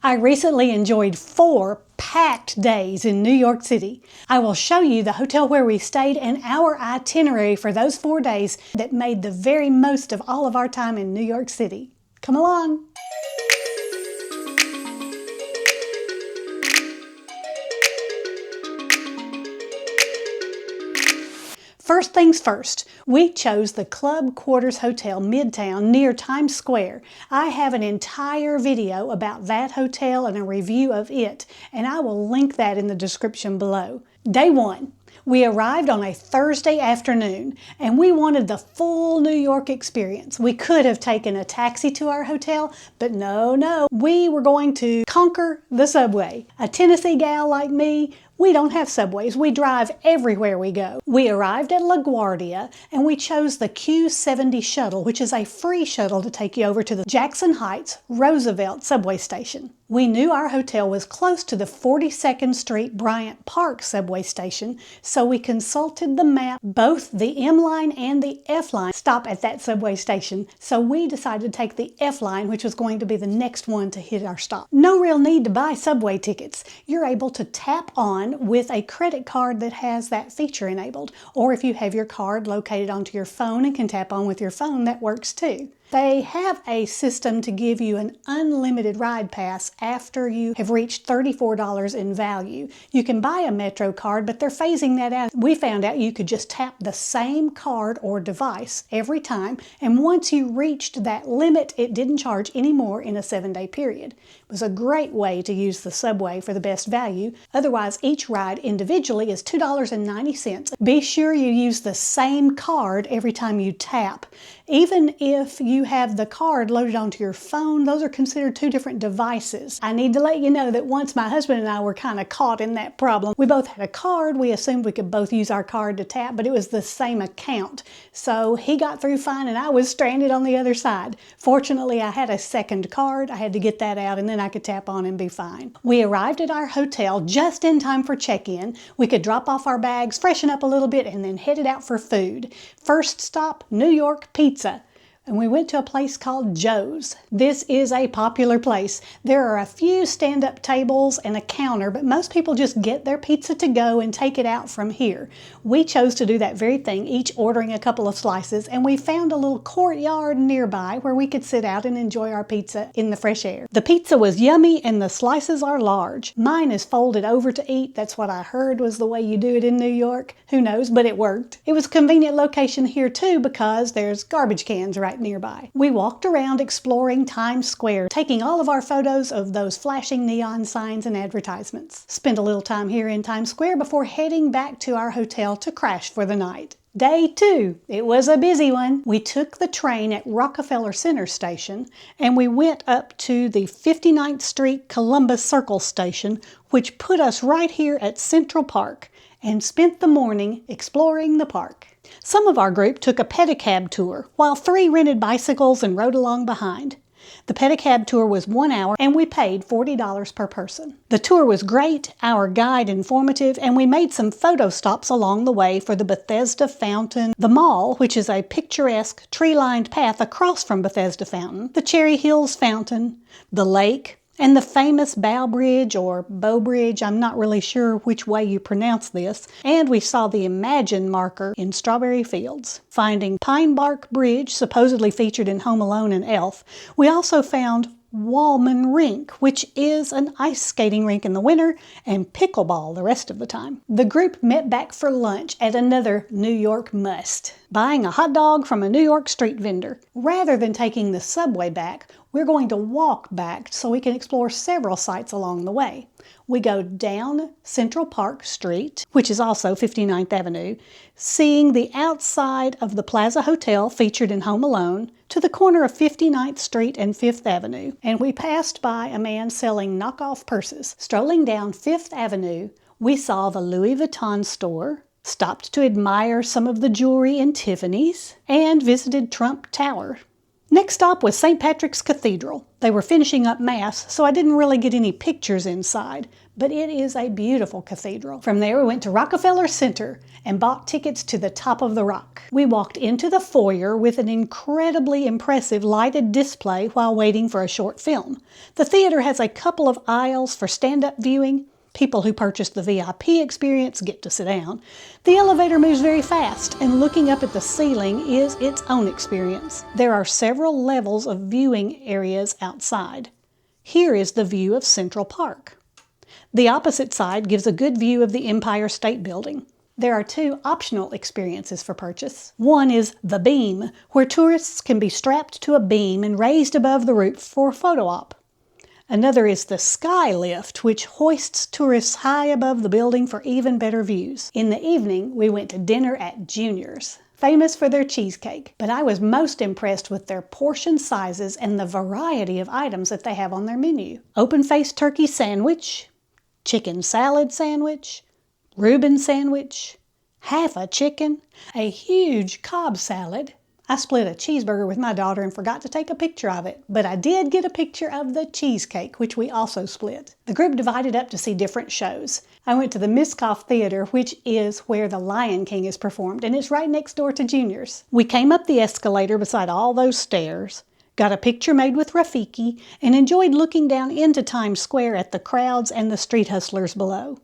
I recently enjoyed 4 packed days in New York City. I will show you the hotel where we stayed and our itinerary for those 4 days that made the very most of all of our time in New York City. Come along! First things first, we chose the Club Quarters Hotel Midtown near Times Square. I have an entire video about that hotel and a review of it, and I will link that in the description below. Day 1. We arrived on a Thursday afternoon, and we wanted the full New York experience. We could have taken a taxi to our hotel, but no, we were going to conquer the subway. A Tennessee gal like me, we don't have subways. We drive everywhere we go. We arrived at LaGuardia and we chose the Q70 shuttle, which is a free shuttle to take you over to the Jackson Heights Roosevelt subway station. We knew our hotel was close to the 42nd Street Bryant Park subway station, so we consulted the map. Both the M line and the F line stop at that subway station, so we decided to take the F line, which was going to be the next one to hit our stop. No real need to buy subway tickets. You're able to tap on with a credit card that has that feature enabled, or if you have your card located onto your phone and can tap on with your phone, that works too. They have a system to give you an unlimited ride pass after you have reached $34 in value. You can buy a Metro card, but they're phasing that out. We found out you could just tap the same card or device every time, and once you reached that limit, it didn't charge any more in a 7-day period. It was a great way to use the subway for the best value. Otherwise, each ride individually is $2.90. Be sure you use the same card every time you tap. Even if you have the card loaded onto your phone, those are considered 2 different devices. I need to let you know that once my husband and I were kind of caught in that problem. We both had a card. We assumed we could both use our card to tap, but it was the same account. So he got through fine and I was stranded on the other side. Fortunately, I had a second card. I had to get that out and then I could tap on and be fine. We arrived at our hotel just in time for check-in. We could drop off our bags, freshen up a little bit, and then headed out for food. First stop, New York Pizza. And we went to a place called Joe's. This is a popular place. There are a few stand-up tables and a counter, but most people just get their pizza to go and take it out from here. We chose to do that very thing, each ordering a couple of slices, and we found a little courtyard nearby where we could sit out and enjoy our pizza in the fresh air. The pizza was yummy and the slices are large. Mine is folded over to eat. That's what I heard was the way you do it in New York. Who knows, but it worked. It was a convenient location here too because there's garbage cans right nearby. We walked around exploring Times Square, taking all of our photos of those flashing neon signs and advertisements. Spent a little time here in Times Square before heading back to our hotel to crash for the night. Day 2. It was a busy one. We took the train at Rockefeller Center station and we went up to the 59th Street Columbus Circle station, which put us right here at Central Park, and spent the morning exploring the park. Some of our group took a pedicab tour, while 3 rented bicycles and rode along behind. The pedicab tour was 1 hour and we paid $40 per person. The tour was great, our guide informative, and we made some photo stops along the way for the Bethesda Fountain, the mall, which is a picturesque tree-lined path across from Bethesda Fountain, the Cherry Hills Fountain, the lake, and the famous Bow Bridge or Bow Bridge, I'm not really sure which way you pronounce this, and we saw the Imagine marker in Strawberry Fields. Finding Pine Bark Bridge, supposedly featured in Home Alone and Elf, we also found Wallman Rink, which is an ice skating rink in the winter, and pickleball the rest of the time. The group met back for lunch at another New York must, buying a hot dog from a New York street vendor. Rather than taking the subway back, we're going to walk back so we can explore several sites along the way. We go down Central Park Street, which is also 59th Avenue, seeing the outside of the Plaza Hotel featured in Home Alone, to the corner of 59th Street and 5th Avenue, and we passed by a man selling knockoff purses. Strolling down 5th Avenue, we saw the Louis Vuitton Store, stopped to admire some of the jewelry in Tiffany's, and visited Trump Tower. Next stop was St. Patrick's Cathedral. They were finishing up Mass, so I didn't really get any pictures inside, but it is a beautiful cathedral. From there, we went to Rockefeller Center and bought tickets to the top of the rock. We walked into the foyer with an incredibly impressive lighted display while waiting for a short film. The theater has a couple of aisles for stand-up viewing. People who purchase the VIP experience get to sit down. The elevator moves very fast, and looking up at the ceiling is its own experience. There are several levels of viewing areas outside. Here is the view of Central Park. The opposite side gives a good view of the Empire State Building. There are two optional experiences for purchase. One is the beam, where tourists can be strapped to a beam and raised above the roof for a photo op. Another is the sky lift, which hoists tourists high above the building for even better views. In the evening, we went to dinner at Junior's, famous for their cheesecake, but I was most impressed with their portion sizes and the variety of items that they have on their menu. Open-faced turkey sandwich, chicken salad sandwich, Reuben sandwich, half a chicken, a huge Cobb salad. I split a cheeseburger with my daughter and forgot to take a picture of it, but I did get a picture of the cheesecake, which we also split. The group divided up to see different shows. I went to the Minskoff Theater, which is where The Lion King is performed, and it's right next door to Junior's. We came up the escalator beside all those stairs, got a picture made with Rafiki, and enjoyed looking down into Times Square at the crowds and the street hustlers below.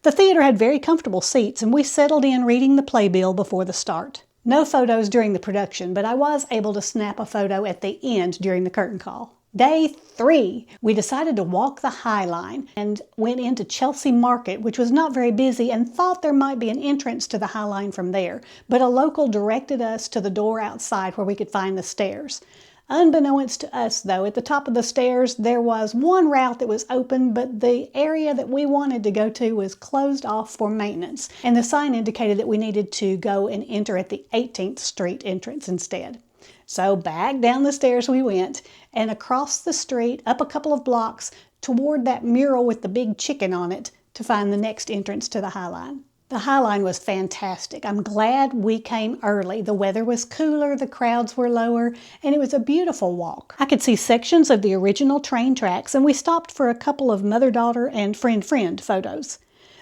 The theater had very comfortable seats, and we settled in reading the playbill before the start. No photos during the production, but I was able to snap a photo at the end during the curtain call. Day 3, we decided to walk the High Line and went into Chelsea Market, which was not very busy, and thought there might be an entrance to the High Line from there, but a local directed us to the door outside where we could find the stairs. Unbeknownst to us, though, at the top of the stairs there was one route that was open, but the area that we wanted to go to was closed off for maintenance, and the sign indicated that we needed to go and enter at the 18th Street entrance instead. So back down the stairs we went, and across the street, up a couple of blocks, toward that mural with the big chicken on it, to find the next entrance to the High Line. The High Line was fantastic. I'm glad we came early. The weather was cooler, the crowds were lower, and it was a beautiful walk. I could see sections of the original train tracks, and we stopped for a couple of mother-daughter and friend-friend photos.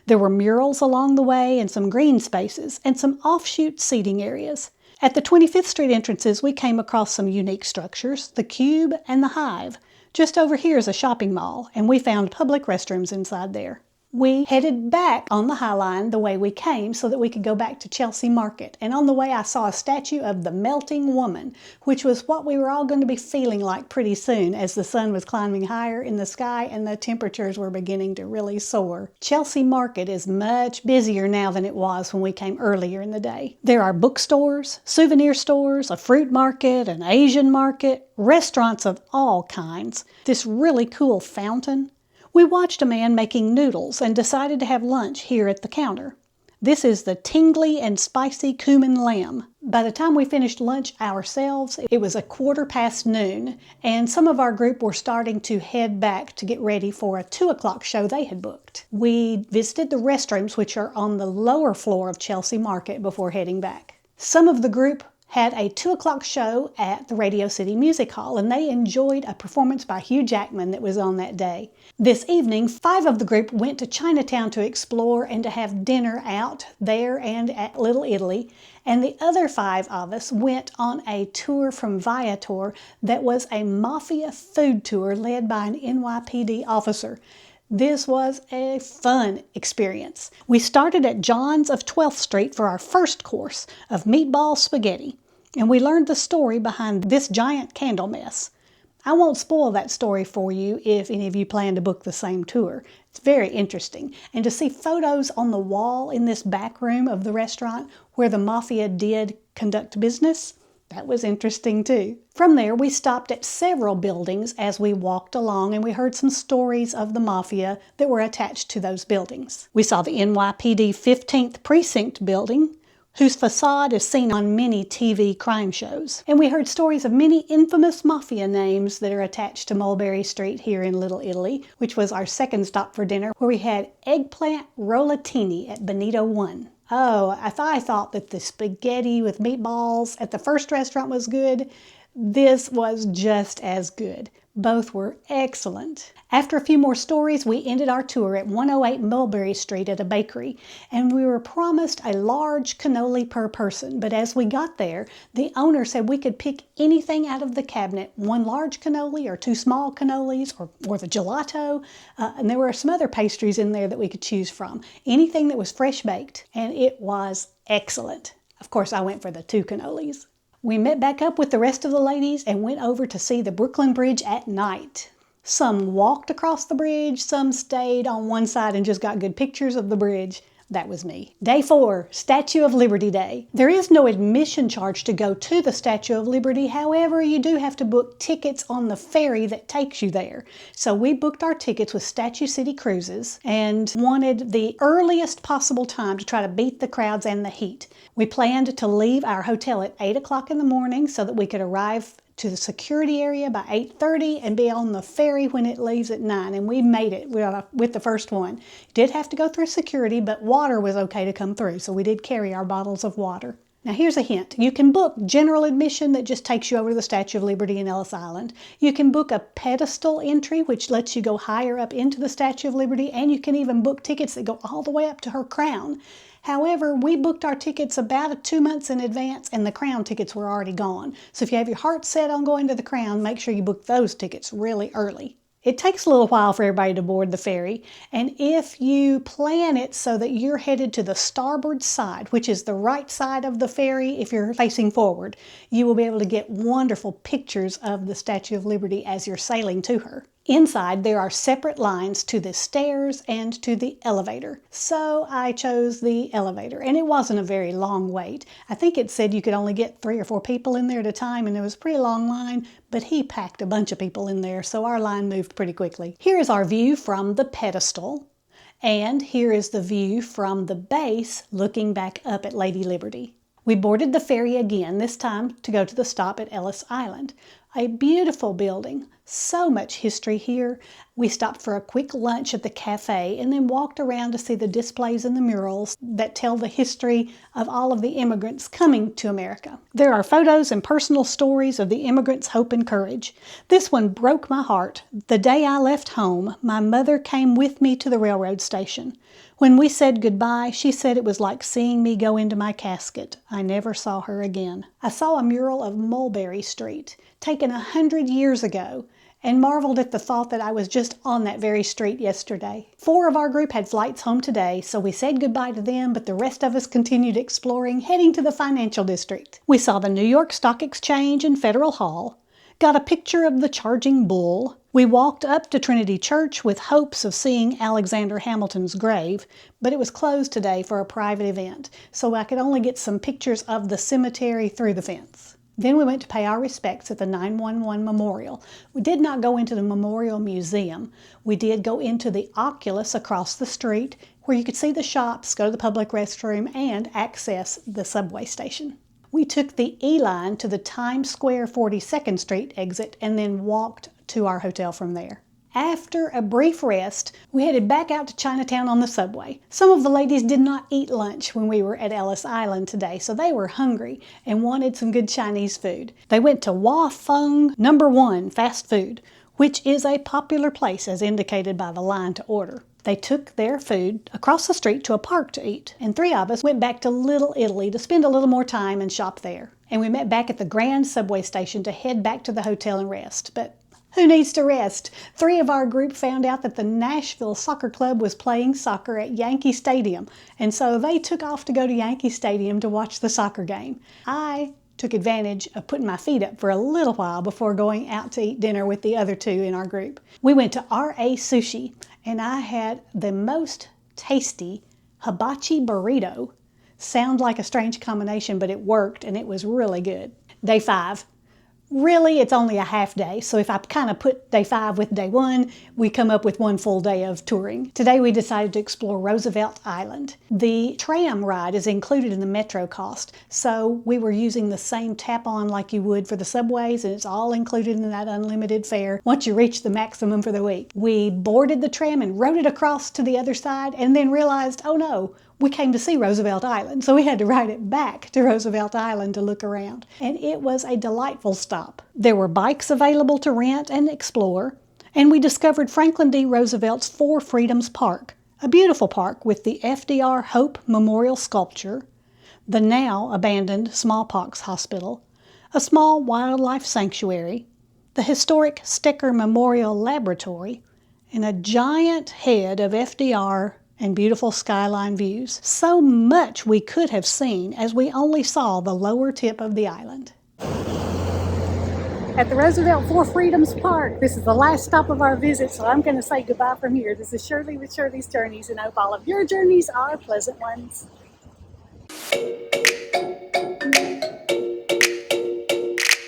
There were murals along the way and some green spaces and some offshoot seating areas. At the 25th Street entrances, we came across some unique structures, the Cube and the Hive. Just over here is a shopping mall, and we found public restrooms inside there. We headed back on the High Line the way we came so that we could go back to Chelsea Market. And on the way I saw a statue of the Melting Woman, which was what we were all going to be feeling like pretty soon as the sun was climbing higher in the sky and the temperatures were beginning to really soar. Chelsea Market is much busier now than it was when we came earlier in the day. There are bookstores, souvenir stores, a fruit market, an Asian market, restaurants of all kinds, this really cool fountain. We watched a man making noodles and decided to have lunch here at the counter. This is the tingly and spicy cumin lamb. By the time we finished lunch ourselves, it was noon, and some of our group were starting to head back to get ready for a 2 o'clock show they had booked. We visited the restrooms, which are on the lower floor of Chelsea Market, before heading back. Some of the group had a 2 o'clock show at the Radio City Music Hall, and they enjoyed a performance by Hugh Jackman that was on that day. This evening, 5 of the group went to Chinatown to explore and to have dinner out there and at Little Italy, and the other 5 of us went on a tour from Viator that was a Mafia food tour led by an NYPD officer. This was a fun experience. We started at John's of 12th Street for our first course of meatball spaghetti, and we learned the story behind this giant candle mess. I won't spoil that story for you if any of you plan to book the same tour. It's very interesting. And to see photos on the wall in this back room of the restaurant where the Mafia did conduct business, that was interesting too. From there, we stopped at several buildings as we walked along, and we heard some stories of the Mafia that were attached to those buildings. We saw the NYPD 15th Precinct building, whose facade is seen on many TV crime shows. And we heard stories of many infamous Mafia names that are attached to Mulberry Street here in Little Italy, which was our second stop for dinner, where we had eggplant rollatini at Benito 1. Oh, if I thought that the spaghetti with meatballs at the first restaurant was good, this was just as good. Both were excellent. After a few more stories, we ended our tour at 108 Mulberry Street at a bakery, and we were promised a large cannoli per person, but as we got there, the owner said we could pick anything out of the cabinet, one large cannoli or two small cannolis or the gelato, and there were some other pastries in there that we could choose from. Anything that was fresh baked, and it was excellent. Of course, I went for the two cannolis. We met back up with the rest of the ladies and went over to see the Brooklyn Bridge at night. Some walked across the bridge, some stayed on one side and just got good pictures of the bridge. That was me. Day 4, Statue of Liberty Day. There is no admission charge to go to the Statue of Liberty. However, you do have to book tickets on the ferry that takes you there. So we booked our tickets with Statue City Cruises and wanted the earliest possible time to try to beat the crowds and the heat. We planned to leave our hotel at 8 o'clock in the morning so that we could arrive to the security area by 8:30 and be on the ferry when it leaves at 9, and we made it with the first one. Did have to go through security, but water was okay to come through, so we did carry our bottles of water. Now here's a hint. You can book general admission that just takes you over to the Statue of Liberty in Ellis Island. You can book a pedestal entry, which lets you go higher up into the Statue of Liberty, and you can even book tickets that go all the way up to her crown. However, we booked our tickets about 2 months in advance and the crown tickets were already gone. So if you have your heart set on going to the crown, make sure you book those tickets really early. It takes a little while for everybody to board the ferry, and if you plan it so that you're headed to the starboard side, which is the right side of the ferry if you're facing forward, you will be able to get wonderful pictures of the Statue of Liberty as you're sailing to her. Inside, there are separate lines to the stairs and to the elevator. So I chose the elevator, and it wasn't a very long wait. I think it said you could only get 3 or 4 people in there at a time, and it was a pretty long line, but he packed a bunch of people in there, so our line moved pretty quickly. Here is our view from the pedestal, and here is the view from the base looking back up at Lady Liberty. We boarded the ferry again, this time to go to the stop at Ellis Island. A beautiful building, so much history here. We stopped for a quick lunch at the cafe and then walked around to see the displays and the murals that tell the history of all of the immigrants coming to America. There are photos and personal stories of the immigrants' hope and courage. This one broke my heart. The day I left home, my mother came with me to the railroad station. When we said goodbye, she said it was like seeing me go into my casket. I never saw her again. I saw a mural of Mulberry Street, taken 100 years ago, and marveled at the thought that I was just on that very street yesterday. 4 of our group had flights home today, so we said goodbye to them, but the rest of us continued exploring, heading to the financial district. We saw the New York Stock Exchange and Federal Hall, got a picture of the charging bull. We walked up to Trinity Church with hopes of seeing Alexander Hamilton's grave, but it was closed today for a private event, so I could only get some pictures of the cemetery through the fence. Then we went to pay our respects at the 911 Memorial. We did not go into the Memorial Museum. We did go into the Oculus across the street, where you could see the shops, go to the public restroom, and access the subway station. We took the E-line to the Times Square 42nd Street exit and then walked to our hotel from there. After a brief rest, we headed back out to Chinatown on the subway. Some of the ladies did not eat lunch when we were at Ellis Island today, so they were hungry and wanted some good Chinese food. They went to Wah Fung No. 1 Fast Food, which is a popular place as indicated by the line to order. They took their food across the street to a park to eat, and 3 of us went back to Little Italy to spend a little more time and shop there. And we met back at the Grand subway station to head back to the hotel and rest. But who needs to rest? 3 of our group found out that the Nashville Soccer Club was playing soccer at Yankee Stadium, and so they took off to go to Yankee Stadium to watch the soccer game. I took advantage of putting my feet up for a little while before going out to eat dinner with the other 2 in our group. We went to R.A. Sushi, and I had the most tasty hibachi burrito. Sounds like a strange combination, but it worked, and it was really good. Day 5. Really, it's only a half day, so if I kind of put day 5 with day 1, we come up with 1 full day of touring. Today we decided to explore Roosevelt Island. The tram ride is included in the metro cost, so we were using the same tap-on like you would for the subways, and it's all included in that unlimited fare once you reach the maximum for the week. We boarded the tram and rode it across to the other side, and then realized, oh no, We came to see Roosevelt Island, so we had to ride it back to Roosevelt Island to look around. And it was a delightful stop. There were bikes available to rent and explore, and we discovered Franklin D. Roosevelt's Four Freedoms Park, a beautiful park with the FDR Hope Memorial Sculpture, the now abandoned Smallpox Hospital, a small wildlife sanctuary, the historic Stecker Memorial Laboratory, and a giant head of FDR and beautiful skyline views. So much we could have seen as we only saw the lower tip of the island. At the Roosevelt Four Freedoms Park, this is the last stop of our visit, so I'm going to say goodbye from here. This is Shirley with Shirley's Journeys, and I hope all of your journeys are pleasant ones.